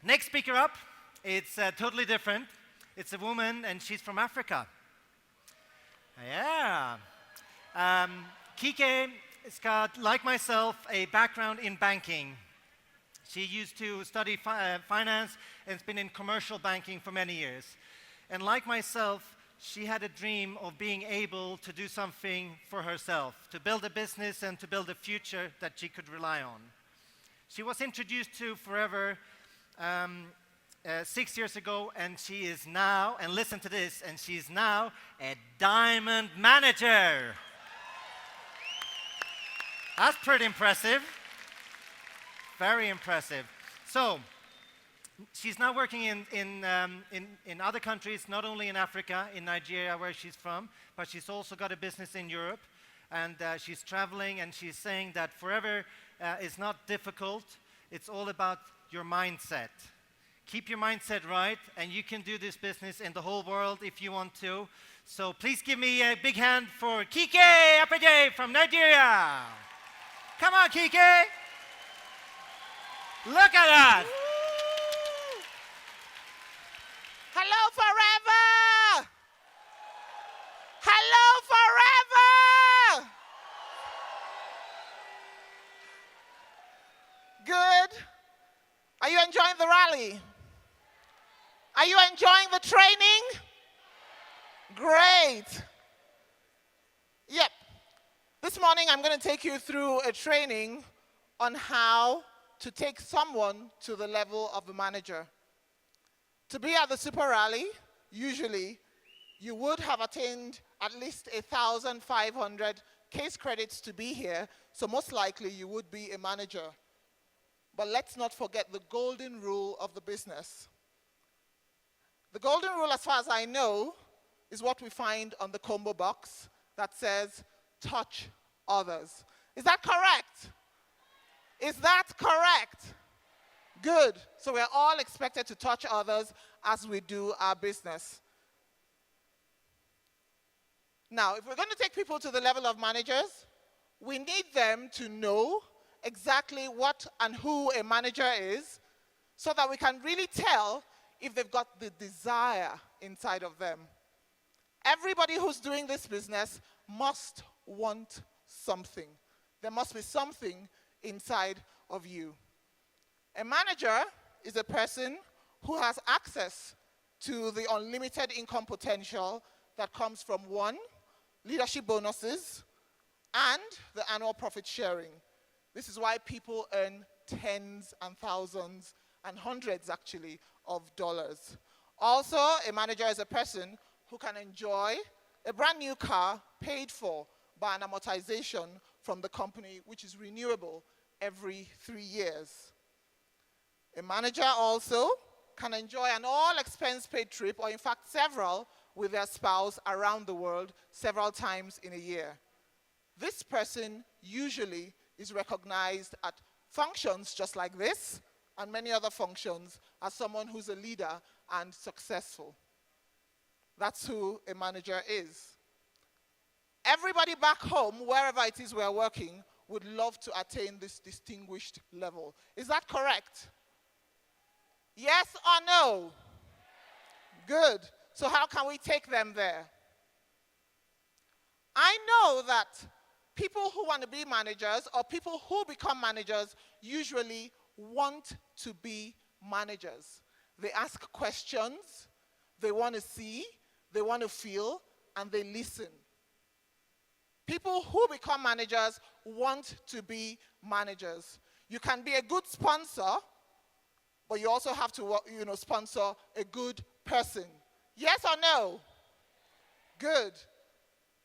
Next speaker up, it's totally different. It's a woman and she's from Africa. Yeah. Kike has got, like myself, a background in banking. She used to study finance and has been in commercial banking for many years. And like myself, she had a dream of being able to do something for herself, to build a business and to build a future that she could rely on. She was introduced to Forever 6 years ago, and she is now, and listen to this, and she's now a diamond manager. That's pretty impressive. Very impressive. So, she's now working in other countries, not only in Africa, in Nigeria, where she's from, but she's also got a business in Europe. And she's traveling, and she's saying that Forever is not difficult. It's all about your mindset. Keep your mindset right, and you can do this business in the whole world if you want to. So please give me a big hand for Kike Apeji from Nigeria. Come on, Kike. Look at that. Hello, Forever. Hello, Forever. Good. Are you enjoying the rally? Are you enjoying the training? Great. Yep. This morning I'm going to take you through a training on how to take someone to the level of a manager. To be at the Super Rally, usually you would have attained at least 1,500 case credits to be here, so most likely you would be a manager. But let's not forget the golden rule of the business. The golden rule, as far as I know, is what we find on the combo box that says, touch others. Is that correct? Is that correct? Good. So we're all expected to touch others as we do our business. Now, if we're going to take people to the level of managers, we need them to know exactly what and who a manager is so that we can really tell if they've got the desire inside of them. Everybody who's doing this business must want something. There must be something inside of you. A manager is a person who has access to the unlimited income potential that comes from, one, leadership bonuses, and the annual profit sharing. This is why people earn tens and thousands and hundreds, actually, of dollars. Also, a manager is a person who can enjoy a brand new car paid for by an amortization from the company, which is renewable every 3 years. A manager also can enjoy an all-expense-paid trip, or in fact several, with their spouse around the world several times in a year. This person usually is recognized at functions just like this and many other functions as someone who's a leader and successful. That's who a manager is. Everybody back home, wherever it is we're working, would love to attain this distinguished level. Is that correct? Yes or no? Good. So how can we take them there? I know that people who want to be managers or people who become managers usually want to be managers. They ask questions, they want to see, they want to feel, and they listen. People who become managers want to be managers. You can be a good sponsor, but you also have to, sponsor a good person. Yes or no? Good.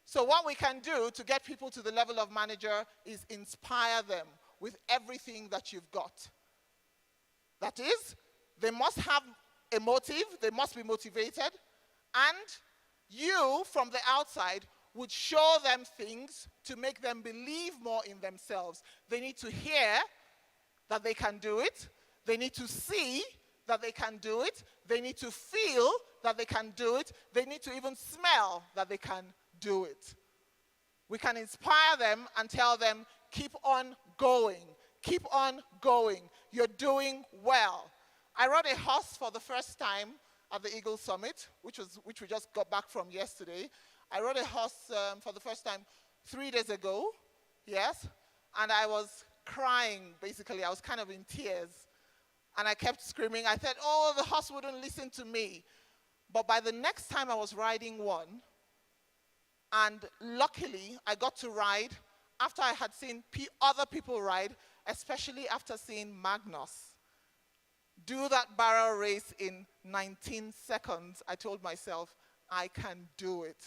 So what we can do to get people to the level of manager is inspire them with everything that you've got. That is, they must have a motive, they must be motivated, and you, from the outside, would show them things to make them believe more in themselves. They need to hear that they can do it. They need to see that they can do it. They need to feel that they can do it. They need to even smell that they can do it. We can inspire them and tell them, keep on going. Keep on going. You're doing well. I rode a horse for the first time at the Eagle Summit, which we just got back from yesterday. I rode a horse for the first time 3 days ago, yes, and I was crying, basically. I was kind of in tears, and I kept screaming. I said, oh, the horse wouldn't listen to me. But by the next time I was riding one, and luckily I got to ride after I had seen other people ride, especially after seeing Magnus do that barrel race in 19 seconds, I told myself, I can do it.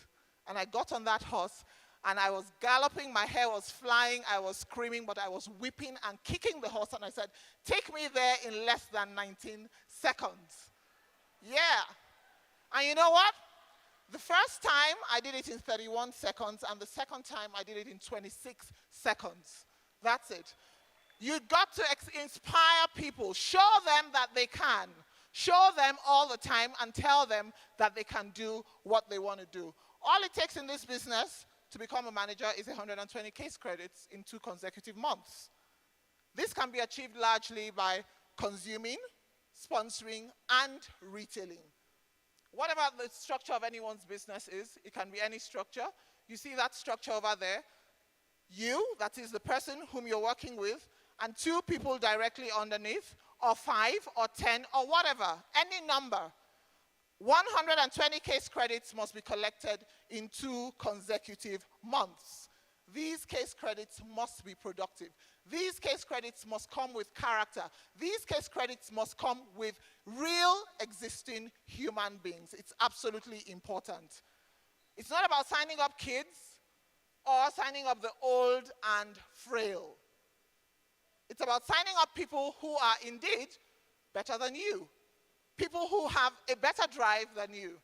And I got on that horse, and I was galloping, my hair was flying, I was screaming, but I was whipping and kicking the horse, and I said, take me there in less than 19 seconds. Yeah. And you know what? The first time I did it in 31 seconds, and the second time I did it in 26 seconds. That's it. You've got to inspire people. Show them that they can. Show them all the time and tell them that they can do what they want to do. All it takes in this business to become a manager is 120 case credits in 2 consecutive months. This can be achieved largely by consuming, sponsoring, and retailing. Whatever the structure of anyone's business is, it can be any structure. You see that structure over there? You, that is the person whom you're working with, and 2 people directly underneath, or 5, or 10, or whatever, any number. 120 case credits must be collected in 2 consecutive months. These case credits must be productive. These case credits must come with character. These case credits must come with real existing human beings. It's absolutely important. It's not about signing up kids or signing up the old and frail. It's about signing up people who are indeed better than you. People who have a better drive than you.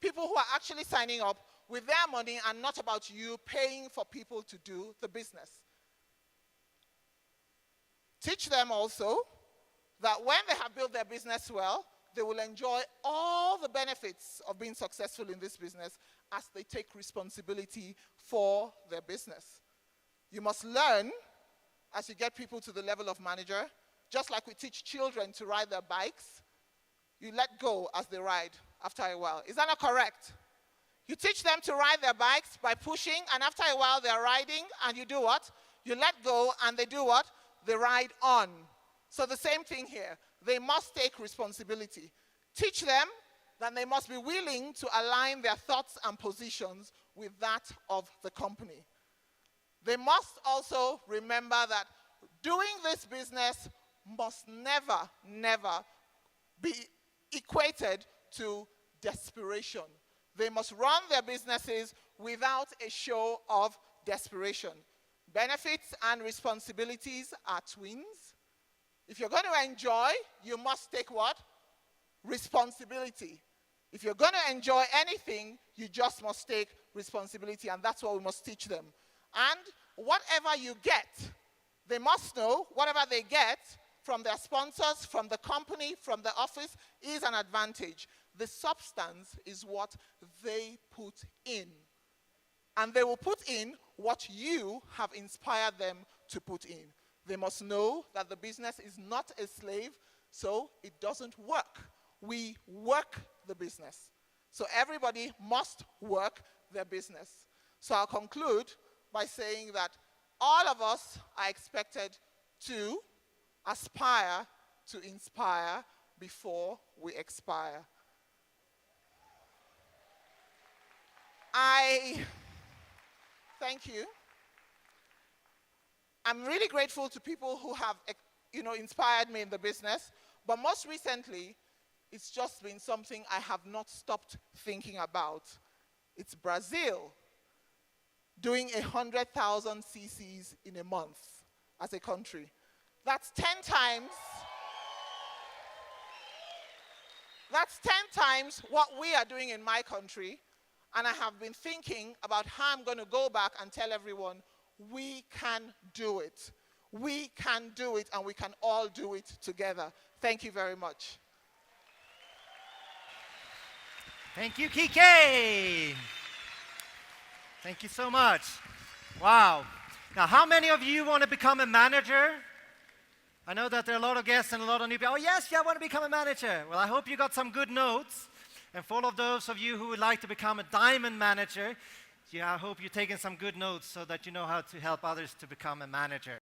People who are actually signing up with their money and not about you paying for people to do the business. Teach them also that when they have built their business well, they will enjoy all the benefits of being successful in this business as they take responsibility for their business. You must learn as you get people to the level of manager, just like we teach children to ride their bikes, you let go as they ride after a while. Is that not correct? You teach them to ride their bikes by pushing, and after a while they're riding, and you do what? You let go, and they do what? They ride on. So the same thing here. They must take responsibility. Teach them that they must be willing to align their thoughts and positions with that of the company. They must also remember that doing this business must never, never be equated to desperation. They must run their businesses without a show of desperation. Benefits and responsibilities are twins. If you're going to enjoy, you must take what? Responsibility. If you're going to enjoy anything, you just must take responsibility, and that's what we must teach them. And whatever you get, they must know whatever they get from their sponsors, from the company, from the office, is an advantage. The substance is what they put in. And they will put in what you have inspired them to put in. They must know that the business is not a slave, so it doesn't work. We work the business. So everybody must work their business. So I'll conclude by saying that all of us are expected to aspire to inspire before we expire. Thank you. I'm really grateful to people who have, inspired me in the business, but most recently, it's just been something I have not stopped thinking about. It's Brazil doing 100,000 cc's in a month as a country. That's 10 times what we are doing in my country. And I have been thinking about how I'm going to go back and tell everyone, we can do it. We can do it, and we can all do it together. Thank you very much. Thank you, Kike. Thank you so much. Wow. Now, how many of you want to become a manager? I know that there are a lot of guests and a lot of new people. Oh, yes, yeah, I want to become a manager. Well, I hope you got some good notes. And for all of those of you who would like to become a diamond manager, yeah, I hope you're taking some good notes so that you know how to help others to become a manager.